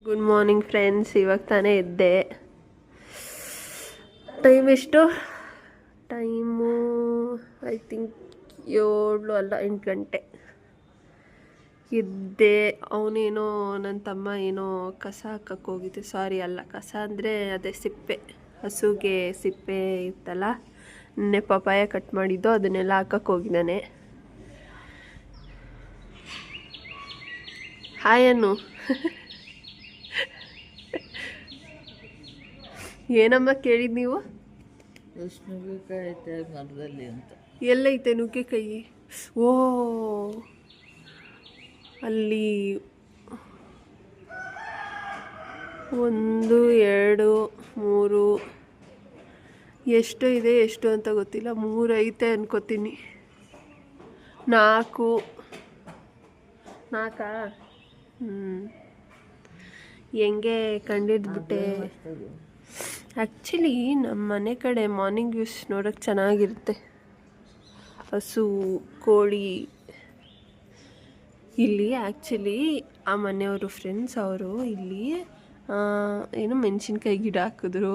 Good morning friends. ಇವಾಗ ತಾನೇ ಎದ್ದೆ. ಟೈಮ್ ಎಷ್ಟು? ಟೈಮು ಐ ಥಿಂಕ್ 7 ಅಲ್ಲ 8 ಗಂಟೆ ಎದ್ದೆ. ಅವನೇನೋ ನನ್ನ ತಮ್ಮ ಏನೋ ಕಸ ಹಾಕಕ್ಕೆ ಹೋಗಿದ್ದೆ. ಸಾರಿ, ಅಲ್ಲ ಕಸ ಅಂದರೆ ಅದೇ ಸಿಪ್ಪೆ, ಹಸುಗೆ ಸಿಪ್ಪೆ ಇತ್ತಲ್ಲ, ನಿನ್ನೆ ಪಪಾಯ ಕಟ್ ಮಾಡಿದ್ದು, ಅದನ್ನೆಲ್ಲ ಹಾಕಕ್ಕೆ ಹೋಗಿದ್ದಾನೆ. ಹಾಯನ್ನು ಏನಮ್ಮ ಕೇಳಿದ್ ನೀವು? ಎಷ್ಟು ನುಗ್ಗೆಕಾಯಿ ಐತೆ ಮರದಲ್ಲಿ ಅಂತ. ಎಲ್ಲೈತೆ ನುಗ್ಗೆಕಾಯಿ? ಓ, ಅಲ್ಲಿ 1 2 3 ಎಷ್ಟು ಇದೆ ಎಷ್ಟು ಅಂತ ಗೊತ್ತಿಲ್ಲ. 3 ಐತೆ ಅನ್ಕೋತೀನಿ. 4 ಹೆಂಗೆ ಕಂಡಿಡ್ಬಿಟ್ಟೆ. ಆ್ಯಕ್ಚುಲಿ ನಮ್ಮ ಮನೆ ಕಡೆ ಮಾರ್ನಿಂಗ್ ವ್ಯೂಸ್ ನೋಡೋಕ್ಕೆ ಚೆನ್ನಾಗಿರುತ್ತೆ. ಹಸು, ಕೋಳಿ. ಇಲ್ಲಿ ಆ್ಯಕ್ಚುಲಿ ಆ ಮನೆಯವರು ಫ್ರೆಂಡ್ಸ್ ಅವರು ಇಲ್ಲಿ ಏನು ಮೆಣಸಿನ್ಕಾಯಿ ಗಿಡ ಹಾಕಿದ್ರು.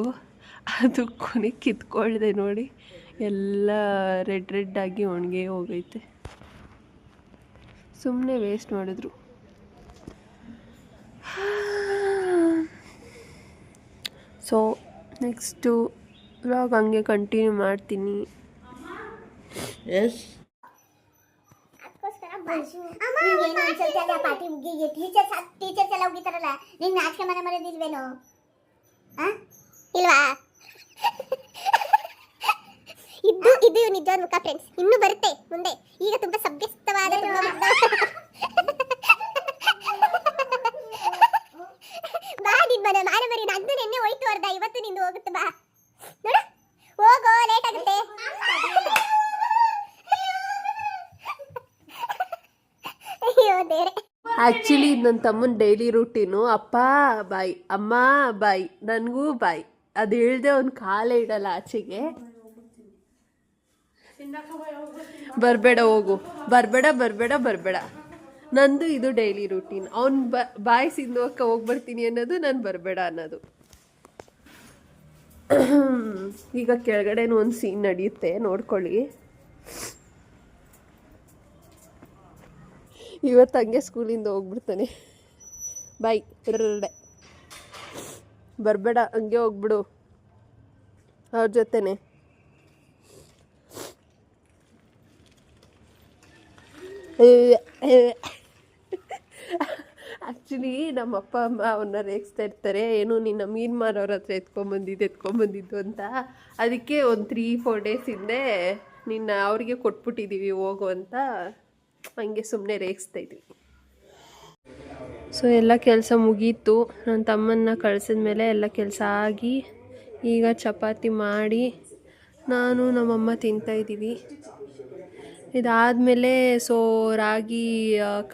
ಅದು ಕೊನೆಗೆ ಕಿತ್ಕೊಳ್ದೆ ನೋಡಿ, ಎಲ್ಲ ರೆಡ್ ಆಗಿ ಒಣಗೆ ಹೋಗೈತೆ. ಸುಮ್ಮನೆ ವೇಸ್ಟ್ ಮಾಡಿದ್ರು. ಸೊ ನೆಕ್ಸ್ಟು ವ್ಲಾಗ್ ಹಂಗೆ ಕಂಟಿನ್ಯೂ ಮಾಡ್ತೀನಿ. ಎಸ್ ಟೀಚರ್ಸ್ ಎಲ್ಲ ಹೋಗಿತಾರಲ್ಲ, ನಿನ್ನ ನಾಚಿಕೆ ಮನೆ ಮರೆದಿಲ್ವೇನೋ? ಇಲ್ವಾ? ಇದು ನಿಜವಾದ ಮುಖ ಫ್ರೆಂಡ್ಸ್. ಇನ್ನೂ ಬರುತ್ತೆ ಮುಂದೆ. ಈಗ ತುಂಬಾ ಸಭ್ಯಸ್ತವಾದ ಬಾ, ನಿನ್ ಮನೆ ಮಾರ ಮರಿ. ನಂದು ನೆನ್ನೆ ಹೋಯ್ತು ಅರ್ಧ, ಇವತ್ತು ನಿಂದು ಹೋಗುತ್ತೆ. ಬಾ ನೋಡ, ಹೋಗೋ, ಲೇಟ್ ಆಗುತ್ತೆ. ಅಯ್ಯೋ ದೇವ್ರೆ. ಆ್ಯಕ್ಚುಲಿ ಇದು ನನ್ನ ತಮ್ಮನ ಡೈಲಿ ರೂಟೀನು. ಅಪ್ಪ ಬಾಯ್, ಅಮ್ಮ ಬಾಯ್, ನನಗೂ ಬಾಯ್. ಅದು ಹೇಳ್ದೆ ಅವ್ನು ಕಾಲೇ ಇಡಲ್ಲ ಆಚೆಗೆ. ಬರಬೇಡ, ಹೋಗು, ಬರಬೇಡ. ನಂದು ಇದು ಡೈಲಿ ರೂಟೀನ್. ಅವ್ನು ಬಾಯ್ ಸಿಂಧುವಕ್ಕ ಹೋಗ್ಬರ್ತೀನಿ ಅನ್ನೋದು, ನಾನು ಬರಬೇಡ ಅನ್ನೋದು. ಈಗ ಕೆಳಗಡೆನೂ ಒಂದು ಸೀನ್ ನಡೆಯುತ್ತೆ, ನೋಡ್ಕೊಳ್ಳಿ. ಇವತ್ತು ಹಂಗೆ ಸ್ಕೂಲಿಂದ ಹೋಗ್ಬಿಡ್ತಾನೆ. ಬಾಯ್, ಬರಬೇಡ, ಹಂಗೆ ಹೋಗ್ಬಿಡು ಅವ್ರ ಜೊತೆನೆ. ಆ್ಯಕ್ಚುಲಿ ನಮ್ಮ ಅಪ್ಪ ಅಮ್ಮ ಅವನ್ನ ರೇಗಿಸ್ತಾ ಇರ್ತಾರೆ, ಏನು ನಿನ್ನ ಮೀನು ಮಾರೋರ ಹತ್ರ ಎತ್ಕೊಂಬಂದಿದ್ದು ಅಂತ. ಅದಕ್ಕೆ ಒಂದು 3-4 ಡೇಸ್ ಹಿಂದೆ ನಿನ್ನ ಅವ್ರಿಗೆ ಕೊಟ್ಬಿಟ್ಟಿದ್ದೀವಿ ಹೋಗು ಅಂತ ಹಂಗೆ ಸುಮ್ಮನೆ ರೇಗಿಸ್ತಾ ಇದ್ವಿ. ಸೊ ಎಲ್ಲ ಕೆಲಸ ಮುಗೀತು. ನನ್ನ ತಮ್ಮನ್ನ ಕಳಿಸಿದ ಮೇಲೆ ಎಲ್ಲ ಕೆಲಸ ಆಗಿ, ಈಗ ಚಪಾತಿ ಮಾಡಿ ನಾನು ನಮ್ಮಮ್ಮ ತಿಂತಾಯಿದ್ದೀವಿ. ಇದಾದಮೇಲೆ ರಾಗಿ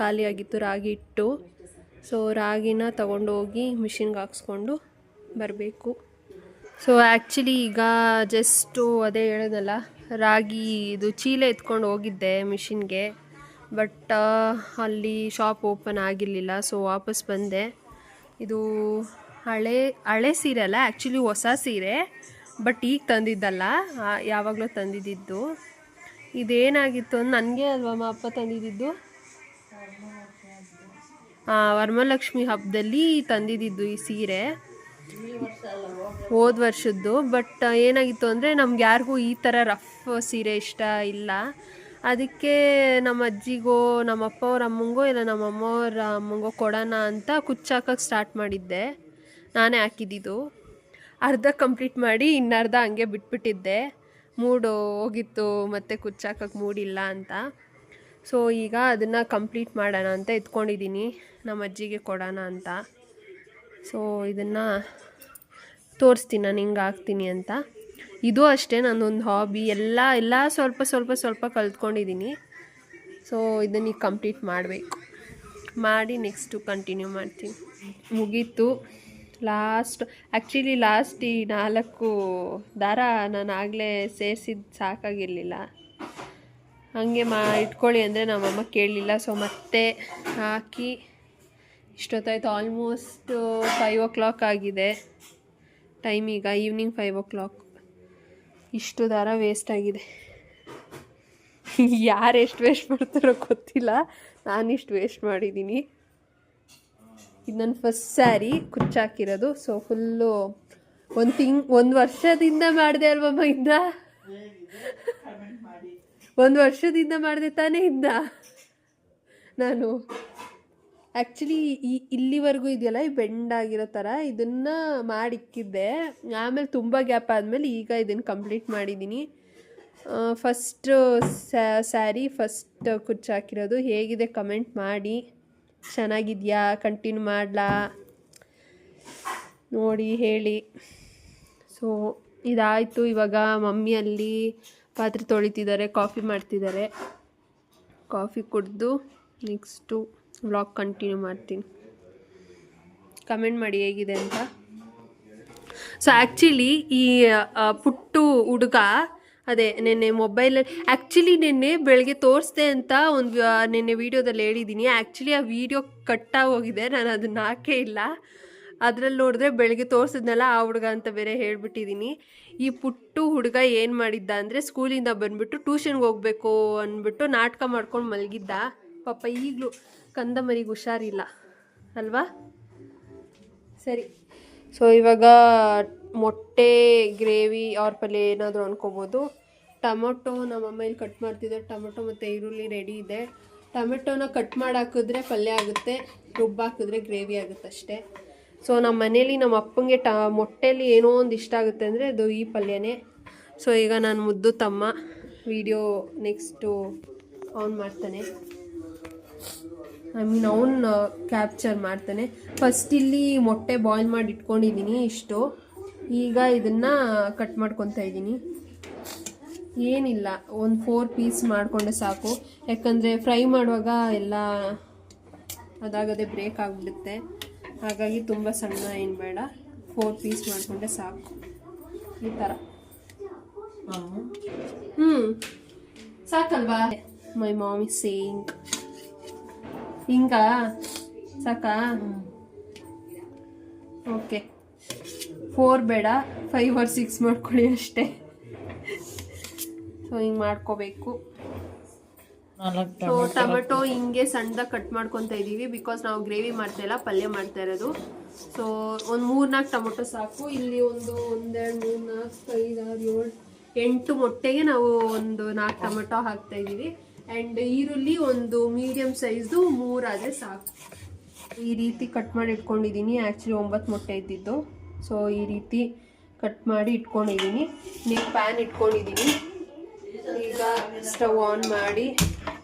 ಖಾಲಿಯಾಗಿತ್ತು, ರಾಗಿ ಹಿಟ್ಟು. ಸೊ ರಾಗಿನ ತಗೊಂಡೋಗಿ ಮಿಷಿನ್ಗೆ ಹಾಕ್ಸ್ಕೊಂಡು ಬರಬೇಕು. ಸೊ ಆ್ಯಕ್ಚುಲಿ ಈಗ ಜಸ್ಟು ಅದೇ ಹೇಳಿದ್ನಲ್ಲ, ರಾಗಿ ಇದು ಚೀಲ ಎತ್ಕೊಂಡು ಹೋಗಿದ್ದೆ ಮಿಷಿನ್ಗೆ. ಬಟ್ ಅಲ್ಲಿ ಶಾಪ್ ಓಪನ್ ಆಗಿರಲಿಲ್ಲ. ಸೊ ವಾಪಸ್ ಬಂದೆ. ಇದು ಹಳೆ ಸೀರೆ ಅಲ್ಲ, ಆ್ಯಕ್ಚುಲಿ ಹೊಸ ಸೀರೆ, ಬಟ್ ಈಗ ತಂದಿದ್ದಲ್ಲ, ಯಾವಾಗಲೂ ತಂದಿದ್ದು. ಇದೇನಾಗಿತ್ತು ಅಂದ್ರೆ, ನನಗೆ ಅಲ್ವಮ್ಮ ಅಪ್ಪ ತಂದಿದ್ದು, ವರಮಹಾಲಕ್ಷ್ಮಿ ಹಬ್ಬದಲ್ಲಿ ತಂದಿದ್ದು ಈ ಸೀರೆ, ಹೋದ ವರ್ಷದ್ದು. ಬಟ್ ಏನಾಗಿತ್ತು ಅಂದರೆ, ನಮ್ಗೆ ಯಾರಿಗೂ ಈ ಥರ ರಫ್ ಸೀರೆ ಇಷ್ಟ ಇಲ್ಲ. ಅದಕ್ಕೆ ನಮ್ಮ ಅಜ್ಜಿಗೋ, ನಮ್ಮ ಅಪ್ಪ ಅವ್ರ ಅಮ್ಮಂಗೋ, ಇಲ್ಲ ನಮ್ಮ ಅಮ್ಮವ್ರ ಅಮ್ಮಂಗೋ ಕೊಡೋಣ ಅಂತ ಕುಚ್ಚಾಕಕ್ಕೆ ಸ್ಟಾರ್ಟ್ ಮಾಡಿದ್ದೆ. ನಾನೇ ಹಾಕಿದ್ದಿದ್ದು. ಅರ್ಧ ಕಂಪ್ಲೀಟ್ ಮಾಡಿ ಇನ್ನರ್ಧ ಹಂಗೆ ಬಿಟ್ಬಿಟ್ಟಿದ್ದೆ. ಮೂಡು ಹೋಗಿತ್ತು, ಮತ್ತು ಕುಚ್ಚಾಕಕ್ಕೆ ಮೂಡಿಲ್ಲ ಅಂತ. ಸೊ ಈಗ ಅದನ್ನು ಕಂಪ್ಲೀಟ್ ಮಾಡೋಣ ಅಂತ ಎತ್ಕೊಂಡಿದ್ದೀನಿ, ನಮ್ಮ ಅಜ್ಜಿಗೆ ಕೊಡೋಣ ಅಂತ. ಸೊ ಇದನ್ನು ತೋರಿಸ್ತೀನಿ ನಾನು ಹಿಂಗೆ ಹಾಕ್ತೀನಿ ಅಂತ. ಇದು ಅಷ್ಟೇ ನನ್ನೊಂದು ಹಾಬಿ. ಎಲ್ಲ ಸ್ವಲ್ಪ ಕಲ್ತ್ಕೊಂಡಿದ್ದೀನಿ. ಸೊ ಇದನ್ನು ಕಂಪ್ಲೀಟ್ ಮಾಡಿ ನೆಕ್ಸ್ಟು ಕಂಟಿನ್ಯೂ ಮಾಡ್ತೀನಿ. ಮುಗೀತು. ಲಾಸ್ಟ್ ಈ 4 ದಾರ ನಾನು ಆಗಲೇ ಸೇರಿಸಿದ್ದು ಸಾಕಾಗಿರಲಿಲ್ಲ. ಹಾಗೆ ಇಟ್ಕೊಳ್ಳಿ ಅಂದರೆ ನಮ್ಮಮ್ಮ ಕೇಳಲಿಲ್ಲ. ಸೊ ಮತ್ತೆ ಹಾಕಿ ಇಷ್ಟೊತ್ತಾಯ್ತು, ಆಲ್ಮೋಸ್ಟ್ 5 o'clock ಆಗಿದೆ ಟೈಮ್. ಈಗ ಈವ್ನಿಂಗ್ 5 o'clock. ಇಷ್ಟು ದಾರ ವೇಸ್ಟ್ ಆಗಿದೆ. ಯಾರು ಎಷ್ಟು ವೇಸ್ಟ್ ಮಾಡ್ತಾರೋ ಗೊತ್ತಿಲ್ಲ, ನಾನಿಷ್ಟು ವೇಸ್ಟ್ ಮಾಡಿದ್ದೀನಿ. ಇದು ನನ್ನ ಫಸ್ಟ್ ಸ್ಯಾರಿ ಕುಚ್ಚಾಕಿರೋದು. ಸೊ ಫುಲ್ಲು ಒಂದು ವರ್ಷದಿಂದ ಮಾಡಿದೆ ಅಲ್ವಮ್ಮ ಇದ್ದ, ಒಂದು ವರ್ಷದಿಂದ ಮಾಡಿದೆ ತಾನೇ ಇದ್ದ ನಾನು. ಆ್ಯಕ್ಚುಲಿ ಇಲ್ಲಿವರೆಗೂ ಇದೆಯಲ್ಲ, ಈ ಬೆಂಡ್ ಆಗಿರೋ ಥರ ಇದನ್ನು ಮಾಡಿಕ್ಕಿದ್ದೆ. ಆಮೇಲೆ ತುಂಬ ಗ್ಯಾಪ್ ಆದಮೇಲೆ ಈಗ ಇದನ್ನು ಕಂಪ್ಲೀಟ್ ಮಾಡಿದ್ದೀನಿ. ಫಸ್ಟು ಸ್ಯಾರಿ ಫಸ್ಟ್ ಕುಚ್ಚಾಕಿರೋದು. ಹೇಗಿದೆ ಕಮೆಂಟ್ ಮಾಡಿ. ಚೆನ್ನಾಗಿದೆಯಾ, ಕಂಟಿನ್ಯೂ ಮಾಡಲಾ ನೋಡಿ ಹೇಳಿ. ಸೊ ಇದಾಯಿತು. ಇವಾಗ ಮಮ್ಮಿ ಅಲ್ಲಿ ಪಾತ್ರೆ ತೊಳಿತಿದ್ದಾರೆ, ಕಾಫಿ ಮಾಡ್ತಿದ್ದಾರೆ. ಕಾಫಿ ಕುಡಿದು ನೆಕ್ಸ್ಟು ವ್ಲಾಗ್ ಕಂಟಿನ್ಯೂ ಮಾಡ್ತೀನಿ. ಕಮೆಂಟ್ ಮಾಡಿ ಹೇಗಿದೆ ಅಂತ. ಸೊ ಆ್ಯಕ್ಚುಲಿ ಈ ಪುಟ್ಟು ಹುಡುಗ ಅದೇ ನೆನ್ನೆ ಮೊಬೈಲಲ್ಲಿ, ಆ್ಯಕ್ಚುಲಿ ನೆನ್ನೆ ಬೆಳಗ್ಗೆ ತೋರಿಸ್ದೆ ಅಂತ ನೆನ್ನೆ ವೀಡಿಯೋದಲ್ಲಿ ಹೇಳಿದ್ದೀನಿ. ಆ್ಯಕ್ಚುಲಿ ಆ ವಿಡಿಯೋ ಕಟ್ಟಾಗೋಗಿದೆ, ನಾನು ಅದನ್ನ ಹಾಕೇ ಇಲ್ಲ. ಅದರಲ್ಲಿ ನೋಡಿದ್ರೆ ಬೆಳಗ್ಗೆ ತೋರಿಸಿದ್ನಲ್ಲ ಆ ಹುಡುಗ ಅಂತ ಬೇರೆ ಹೇಳ್ಬಿಟ್ಟಿದ್ದೀನಿ. ಈ ಪುಟ್ಟು ಹುಡುಗ ಏನು ಮಾಡಿದ್ದ ಅಂದರೆ, ಸ್ಕೂಲಿಂದ ಬಂದುಬಿಟ್ಟು ಟ್ಯೂಷನ್ಗೆ ಹೋಗಬೇಕು ಅಂದ್ಬಿಟ್ಟು ನಾಟಕ ಮಾಡ್ಕೊಂಡು ಮಲಗಿದ್ದ. ಪಾಪ ಈಗಲೂ ಕಂದ ಮರಿಗೆ ಹುಷಾರಿಲ್ಲ ಅಲ್ವಾ. ಸರಿ, ಸೊ ಇವಾಗ ಮೊಟ್ಟೆ ಗ್ರೇವಿ ಅವ್ರ ಪಲ್ಯ ಏನಾದರೂ ಅನ್ಕೋಬೋದು. ಟೊಮೊಟೊ ನಮ್ಮಮ್ಮ ಇಲ್ಲಿ ಕಟ್ ಮಾಡ್ತಿದ್ದಾರೆ. ಟೊಮೊಟೊ ಮತ್ತು ಈರುಳ್ಳಿ ರೆಡಿ ಇದೆ. ಟೊಮೆಟೊನ ಕಟ್ ಮಾಡಿ ಹಾಕಿದ್ರೆ ಪಲ್ಯ ಆಗುತ್ತೆ, ರುಬ್ಬಾಕಿದ್ರೆ ಗ್ರೇವಿ ಆಗುತ್ತೆ ಅಷ್ಟೇ. ಸೊ ನಮ್ಮ ಮನೇಲಿ ನಮ್ಮ ಅಪ್ಪಂಗೆ ಮೊಟ್ಟೆಲಿ ಏನೋ ಒಂದು ಇಷ್ಟ ಆಗುತ್ತೆ ಅಂದರೆ ಅದು ಈ ಪಲ್ಯನೇ. ಸೊ ಈಗ ನಾನು ಮುದ್ದು ತಮ್ಮ ವಿಡಿಯೋ ನೆಕ್ಸ್ಟು ಆನ್ ಮಾಡ್ತಾನೆ, ಅವನು ಕ್ಯಾಪ್ಚರ್ ಮಾಡ್ತಾನೆ. ಫಸ್ಟ್ ಇಲ್ಲಿ ಮೊಟ್ಟೆ ಬಾಯ್ಲ್ ಮಾಡಿ ಇಟ್ಕೊಂಡಿದ್ದೀನಿ ಇಷ್ಟು. ಈಗ ಇದನ್ನು ಕಟ್ ಮಾಡ್ಕೊತಾ ಇದ್ದೀನಿ. ಏನಿಲ್ಲ, ಒಂದು 4 ಪೀಸ್ ಮಾಡಿಕೊಂಡೆ ಸಾಕು. ಯಾಕಂದರೆ ಫ್ರೈ ಮಾಡುವಾಗ ಎಲ್ಲ ಅದಾಗದೆ ಬ್ರೇಕ್ ಆಗಿಬಿಡುತ್ತೆ. ಹಾಗಾಗಿ ತುಂಬ ಸಣ್ಣ ಏನು ಬೇಡ, 4 ಪೀಸ್ ಮಾಡಿಕೊಂಡೆ ಸಾಕು. ಈ ಥರ ಸಾಕಲ್ವಾ. ಮೈ ಮಾಮ್ ಇಸ್ ಸೇಯಿಂಗ್ ಹಿಂಗ ಸಾಕಾ. ಓಕೆ, 4 ಬೇಡ, 5 or 6 ಮಾಡ್ಕೊಳ್ಳಿ ಅಷ್ಟೇ. ಸೊ ಹಿಂಗೆ ಮಾಡ್ಕೋಬೇಕು. ಸೊ ಟೊಮೆಟೊ ಹಿಂಗೆ ಸಣ್ಣದಾಗಿ ಕಟ್ ಮಾಡ್ಕೊತಾ ಇದ್ದೀವಿ, ಬಿಕಾಸ್ ನಾವು ಗ್ರೇವಿ ಮಾಡ್ತಾ ಇಲ್ಲ, ಪಲ್ಯ ಮಾಡ್ತಾ ಇರೋದು. ಸೊ ಒಂದು 3-4 ಟೊಮೆಟೊ ಸಾಕು. ಇಲ್ಲಿ 1 2 3 4 5 6 7 8 ಮೊಟ್ಟೆಗೆ ನಾವು ಒಂದು 4 ಟೊಮೆಟೊ ಹಾಕ್ತಾ ಇದ್ದೀವಿ. ಆ್ಯಂಡ್ ಈರುಳ್ಳಿ ಒಂದು ಮೀಡಿಯಮ್ ಸೈಜ್ದು 3 ಆದರೆ ಸಾಕು. ಈ ರೀತಿ ಕಟ್ ಮಾಡಿ ಇಟ್ಕೊಂಡಿದ್ದೀನಿ. ಆ್ಯಕ್ಚುಲಿ 9 ಮೊಟ್ಟೆ ಇದ್ದಿದ್ದು. ಸೊ ಈ ರೀತಿ ಕಟ್ ಮಾಡಿ ಇಟ್ಕೊಂಡಿದ್ದೀನಿ. ನೀವು ಪ್ಯಾನ್ ಇಟ್ಕೊಂಡಿದ್ದೀನಿ. ಈಗ ಸ್ಟವ್ ಆನ್ ಮಾಡಿ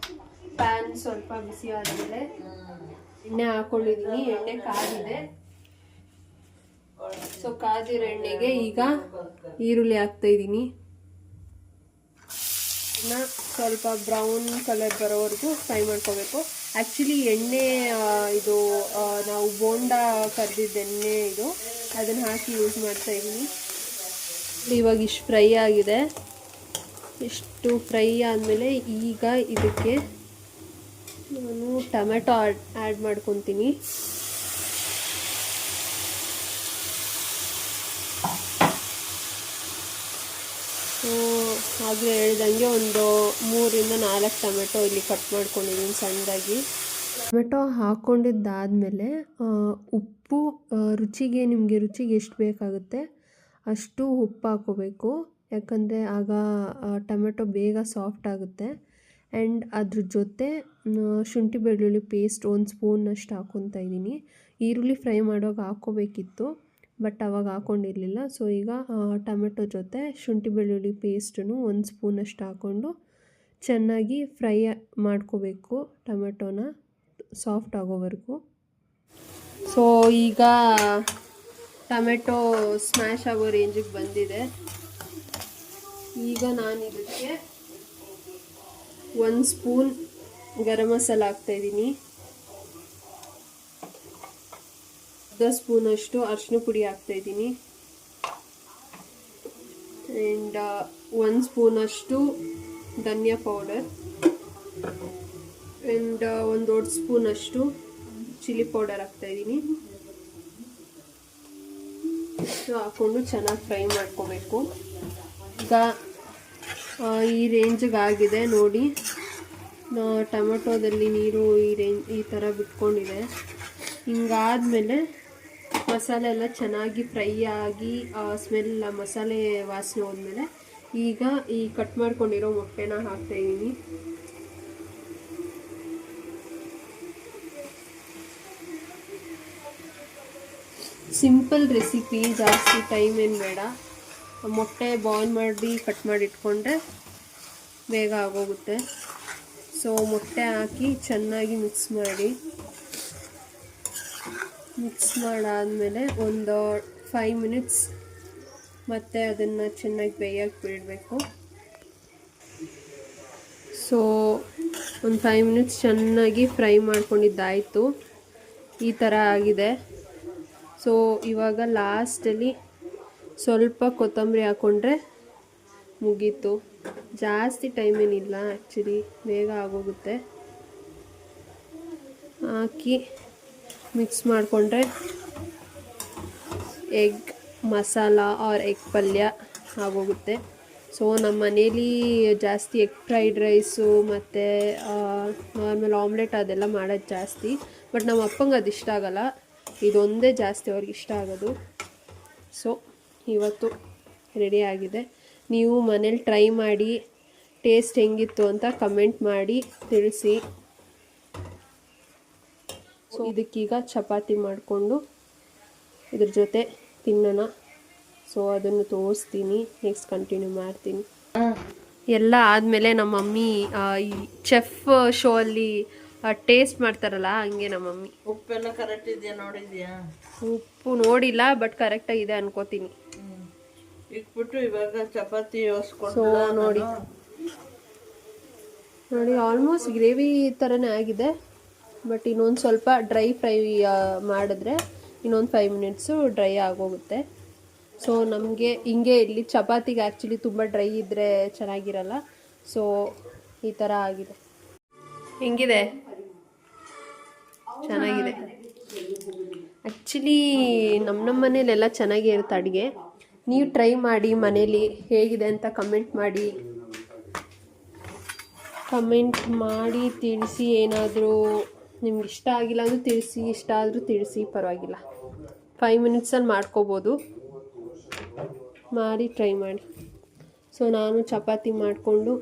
ಪ್ಯಾನ್ ಸ್ವಲ್ಪ ಬಿಸಿ ಆದಮೇಲೆ ಎಣ್ಣೆ ಹಾಕ್ಕೊಂಡಿದ್ದೀನಿ. ಎಣ್ಣೆ ಕಾದಿದೆ. ಸೊ ಕಾದಿರೋ ಎಣ್ಣೆಗೆ ಈಗ ಈರುಳ್ಳಿ ಹಾಕ್ತಾ ಇದ್ದೀನಿ. ಸ್ವಲ್ಪ ಬ್ರೌನ್ ಕಲರ್ ಬರೋವರೆಗೂ ಫ್ರೈ ಮಾಡ್ಕೋಬೇಕು. ಆ್ಯಕ್ಚುಲಿ ಎಣ್ಣೆ ಇದು ನಾವು ಬೋಂಡ ಕರೆದಿದ್ದ ಎಣ್ಣೆ ಇದು, ಅದನ್ನು ಹಾಕಿ ಯೂಸ್ ಮಾಡ್ತಾ ಇದ್ದೀನಿ. ಇವಾಗ ಇಷ್ಟು ಫ್ರೈ ಆಗಿದೆ. ಇಷ್ಟು ಫ್ರೈ ಆದಮೇಲೆ ಈಗ ಇದಕ್ಕೆ ನಾನು ಟೊಮೆಟೊ ಆ್ಯಡ್ ಮಾಡ್ಕೊತೀನಿ. ಸೊ ಹಾಗೆ ಹೇಳ್ದಂಗೆ ಒಂದು 3-4 ಟೊಮೆಟೊ ಇಲ್ಲಿ ಕಟ್ ಮಾಡ್ಕೊಂಡಿದ್ದೀನಿ ಸಣ್ಣದಾಗಿ. ಟೊಮೆಟೊ ಹಾಕ್ಕೊಂಡಿದ್ದಾದಮೇಲೆ ಉಪ್ಪು ರುಚಿಗೆ, ನಿಮಗೆ ರುಚಿಗೆ ಎಷ್ಟು ಬೇಕಾಗುತ್ತೆ ಅಷ್ಟು ಉಪ್ಪು ಹಾಕ್ಕೋಬೇಕು. ಯಾಕಂದರೆ ಆಗ ಟೊಮೆಟೊ ಬೇಗ ಸಾಫ್ಟ್ ಆಗುತ್ತೆ. ಆ್ಯಂಡ್ ಅದ್ರ ಜೊತೆ ಶುಂಠಿ ಬೆಳ್ಳುಳ್ಳಿ ಪೇಸ್ಟ್ 1 ಸ್ಪೂನಷ್ಟು ಹಾಕ್ಕೊತಾ ಇದ್ದೀನಿ. ಈರುಳ್ಳಿ ಫ್ರೈ ಮಾಡುವಾಗ ಹಾಕ್ಕೋಬೇಕಿತ್ತು, ಬಟ್ ಅವಾಗ ಹಾಕ್ಕೊಂಡಿರಲಿಲ್ಲ. ಸೊ ಈಗ ಟೊಮೆಟೊ ಜೊತೆ ಶುಂಠಿ ಬೆಳ್ಳುಳ್ಳಿ ಪೇಸ್ಟನ್ನು 1 ಸ್ಪೂನಷ್ಟು ಹಾಕ್ಕೊಂಡು ಚೆನ್ನಾಗಿ ಫ್ರೈ ಮಾಡ್ಕೋಬೇಕು, ಟೊಮೆಟೊನ ಸಾಫ್ಟ್ ಆಗೋವರೆಗೂ. ಸೊ ಈಗ ಟೊಮೆಟೊ ಸ್ಮ್ಯಾಶ್ ಆಗೋ ರೇಂಜಿಗೆ ಬಂದಿದೆ. ಈಗ ನಾನು ಇದಕ್ಕೆ 1 ಸ್ಪೂನ್ ಗರಂ ಮಸಾಲ ಹಾಕ್ತಾಯಿದ್ದೀನಿ. 10 ಸ್ಪೂನಷ್ಟು ಅರಿಶಿನ ಪುಡಿ ಹಾಕ್ತಾಯಿದ್ದೀನಿ. ಆ್ಯಂಡ್ 1 ಸ್ಪೂನಷ್ಟು ಧನಿಯಾ ಪೌಡರ್. ಆ್ಯಂಡ್ 1 ದೊಡ್ಡ ಸ್ಪೂನಷ್ಟು ಚಿಲ್ಲಿ ಪೌಡರ್ ಹಾಕ್ತಾಯಿದ್ದೀನಿ. ಹಾಕ್ಕೊಂಡು ಚೆನ್ನಾಗಿ ಫ್ರೈ ಮಾಡ್ಕೋಬೇಕು. ಈಗ ಈ ರೇಂಜಿಗೆ ಆಗಿದೆ ನೋಡಿ. ಟೊಮೆಟೊದಲ್ಲಿ ನೀರು ಈ ಥರ ಬಿಟ್ಕೊಂಡಿದೆ. ಹಿಂಗಾದ್ಮೇಲೆ ಮಸಾಲೆ ಎಲ್ಲ ಚೆನ್ನಾಗಿ ಫ್ರೈ ಆಗಿ ಸ್ಮೆಲ್ ಮಸಾಲೆ ವಾಸನೆ ಹೋದ್ಮೇಲೆ ಈಗ ಈ ಕಟ್ ಮಾಡ್ಕೊಂಡಿರೋ ಮೊಟ್ಟೆನ ಹಾಕ್ತಾಯಿದ್ದೀನಿ. ಸಿಂಪಲ್ ರೆಸಿಪಿ, ಜಾಸ್ತಿ ಟೈಮ್ ಏನು ಬೇಡ. ಮೊಟ್ಟೆ ಬಾಯ್ಲ್ ಮಾಡಿ ಕಟ್ ಮಾಡಿ ಇಟ್ಕೊಂಡ್ರೆ ಬೇಗ ಆಗೋಗುತ್ತೆ. ಸೊ ಮೊಟ್ಟೆ ಹಾಕಿ ಚೆನ್ನಾಗಿ ಮಿಕ್ಸ್ ಮಾಡಾದಮೇಲೆ ಒಂದು 5 ಮಿನಿಟ್ಸ್ ಮತ್ತು ಅದನ್ನು ಚೆನ್ನಾಗಿ ಬೇಯಕ್ಕೆ ಬಿಡಬೇಕು. ಸೊ ಒಂದು 5 ಮಿನಿಟ್ಸ್ ಚೆನ್ನಾಗಿ ಫ್ರೈ ಮಾಡ್ಕೊಂಡಿದ್ದಾಯಿತು. ಈ ಥರ ಆಗಿದೆ. ಸೊ ಇವಾಗ ಲಾಸ್ಟಲ್ಲಿ ಸ್ವಲ್ಪ ಕೊತ್ತಂಬರಿ ಹಾಕ್ಕೊಂಡ್ರೆ ಮುಗೀತು. ಜಾಸ್ತಿ ಟೈಮ್ ಏನಿಲ್ಲ, ಆ್ಯಕ್ಚುಲಿ ಬೇಗ ಆಗೋಗುತ್ತೆ. ಹಾಕಿ ಮಿಕ್ಸ್ ಮಾಡಿಕೊಂಡ್ರೆ ಎಗ್ ಮಸಾಲ ಆರ್ ಎಗ್ ಪಲ್ಯ ಆಗೋಗುತ್ತೆ. ಸೊ ನಮ್ಮ ಮನೇಲಿ ಜಾಸ್ತಿ ಎಗ್ ಫ್ರೈಡ್ ರೈಸು ಮತ್ತು ನಾರ್ಮಲ್ ಆಮ್ಲೆಟ್ ಅದೆಲ್ಲ ಮಾಡೋದು ಜಾಸ್ತಿ. ಬಟ್ ನಮ್ಮ ಅಪ್ಪಂಗೆ ಅದು ಇಷ್ಟ ಆಗಲ್ಲ. ಇದೊಂದೇ ಜಾಸ್ತಿ ಅವ್ರಿಗೆ ಇಷ್ಟ ಆಗೋದು. ಸೊ ಇವತ್ತು ರೆಡಿಯಾಗಿದೆ. ನೀವು ಮನೇಲಿ ಟ್ರೈ ಮಾಡಿ ಟೇಸ್ಟ್ ಹೆಂಗಿತ್ತು ಅಂತ ಕಮೆಂಟ್ ಮಾಡಿ ತಿಳಿಸಿ. ಸೊ ಇದಕ್ಕೀಗ ಚಪಾತಿ ಮಾಡಿಕೊಂಡು ಇದ್ರ ಜೊತೆ ತಿನ್ನೋಣ. ಸೊ ಅದನ್ನು ತೋರಿಸ್ತೀನಿ, ನೆಕ್ಸ್ಟ್ ಕಂಟಿನ್ಯೂ ಮಾಡ್ತೀನಿ. ಎಲ್ಲ ಆದಮೇಲೆ ನಮ್ಮ ಮಮ್ಮಿ ಈ ಚೆಫ್ ಶೋ ಅಲ್ಲಿ ಟೇಸ್ಟ್ ಮಾಡ್ತಾರಲ್ಲ, ಹಂಗೆ ನಮ್ಮ ಮಮ್ಮಿ. ಉಪ್ಪೆಲ್ಲ ಕರೆಕ್ಟ್ ಇದೆಯಾ ನೋಡಿದ್ಯಾ? ಉಪ್ಪು ನೋಡಿಲ್ಲ, ಬಟ್ ಕರೆಕ್ಟಾಗಿದೆ ಅನ್ಕೋತೀನಿ. ಇಟ್ಬಿಟ್ಟು ಇವಾಗ ಚಪಾತಿ ಸೊ ನೋಡಿ ಆಲ್ಮೋಸ್ಟ್ ಗ್ರೇವಿ ಥರನೇ ಆಗಿದೆ. ಬಟ್ ಇನ್ನೊಂದು ಸ್ವಲ್ಪ ಡ್ರೈ ಫ್ರೈ ಮಾಡಿದ್ರೆ ಇನ್ನೊಂದು 5 ಮಿನಿಟ್ಸು ಡ್ರೈ ಆಗೋಗುತ್ತೆ. ಸೊ ನಮಗೆ ಹಿಂಗೆ ಇಲ್ಲಿ ಚಪಾತಿಗೆ ಆ್ಯಕ್ಚುಲಿ ತುಂಬ ಡ್ರೈ ಇದ್ದರೆ ಚೆನ್ನಾಗಿರಲ್ಲ. ಸೊ ಈ ಥರ ಆಗಿದೆ. ಹೆಂಗಿದೆ? ಚೆನ್ನಾಗಿದೆ. ಆ್ಯಕ್ಚುಲಿ ನಮ್ಮ ಮನೇಲೆಲ್ಲ ಚೆನ್ನಾಗೇ ಇರುತ್ತೆ ಅಡುಗೆ. ನೀವು ಟ್ರೈ ಮಾಡಿ ಮನೇಲಿ, ಹೇಗಿದೆ ಅಂತ ಕಮೆಂಟ್ ಮಾಡಿ ತಿಳಿಸಿ. ಏನಾದರೂ ನಿಮ್ಗೆ ಇಷ್ಟ ಆಗಿಲ್ಲ ಅಂದರೂ ತಿಳಿಸಿ, ಇಷ್ಟ ಆದರೂ ತಿಳಿಸಿ, ಪರವಾಗಿಲ್ಲ. 5 ಮಿನಿಟ್ಸಲ್ಲಿ ಮಾಡ್ಕೋಬೋದು. ಮಾಡಿ ಟ್ರೈ ಮಾಡಿ. ಸೊ ನಾನು ಚಪಾತಿ ಮಾಡಿಕೊಂಡು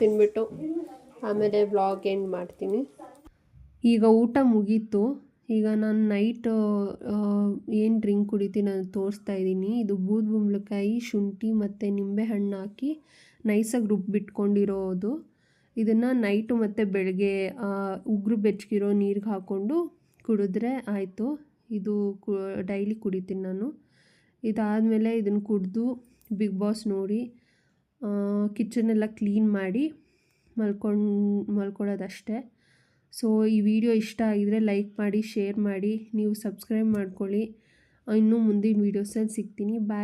ತಿನ್ಬಿಟ್ಟು ಆಮೇಲೆ ವ್ಲಾಗ್ ಎಂಡ್ ಮಾಡ್ತೀನಿ. ಈಗ ಊಟ ಮುಗೀತು. ಈಗ ನಾನು ನೈಟ್ ಏನು ಡ್ರಿಂಕ್ ಕುಡಿತೀನಿ ನಾನು ತೋರಿಸ್ತಾ ಇದ್ದೀನಿ. ಇದು ಬೂದುಗುಂಬಳಕಾಯಿ, ಶುಂಠಿ ಮತ್ತು ನಿಂಬೆಹಣ್ಣು ಹಾಕಿ ನೈಸಾಗಿ ರುಬ್ಬಿಟ್ಕೊಂಡಿರೋದು. ಇದನ್ನು ನೈಟು ಮತ್ತು ಬೆಳಗ್ಗೆ ಉಗುರು ಬೆಚ್ಚಗಿರೋ ನೀರಿಗೆ ಹಾಕ್ಕೊಂಡು ಕುಡಿದ್ರೆ ಆಯಿತು. ಇದು ಡೈಲಿ ಕುಡಿತೀನಿ ನಾನು. ಇದಾದಮೇಲೆ ಇದನ್ನು ಕುಡಿದು ಬಿಗ್ ಬಾಸ್ ನೋಡಿ ಕಿಚನೆಲ್ಲ ಕ್ಲೀನ್ ಮಾಡಿ ಮಲ್ಕೊಳ್ಳೋದಷ್ಟೇ. ಸೊ ಈ ವಿಡಿಯೋ ಇಷ್ಟ ಆಗಿದರೆ ಲೈಕ್ ಮಾಡಿ, ಶೇರ್ ಮಾಡಿ, ನೀವು ಸಬ್ಸ್ಕ್ರೈಬ್ ಮಾಡ್ಕೊಳ್ಳಿ. ಇನ್ನೂ ಮುಂದಿನ ವೀಡಿಯೋಸಲ್ಲಿ ಸಿಗ್ತೀನಿ. ಬಾಯ್.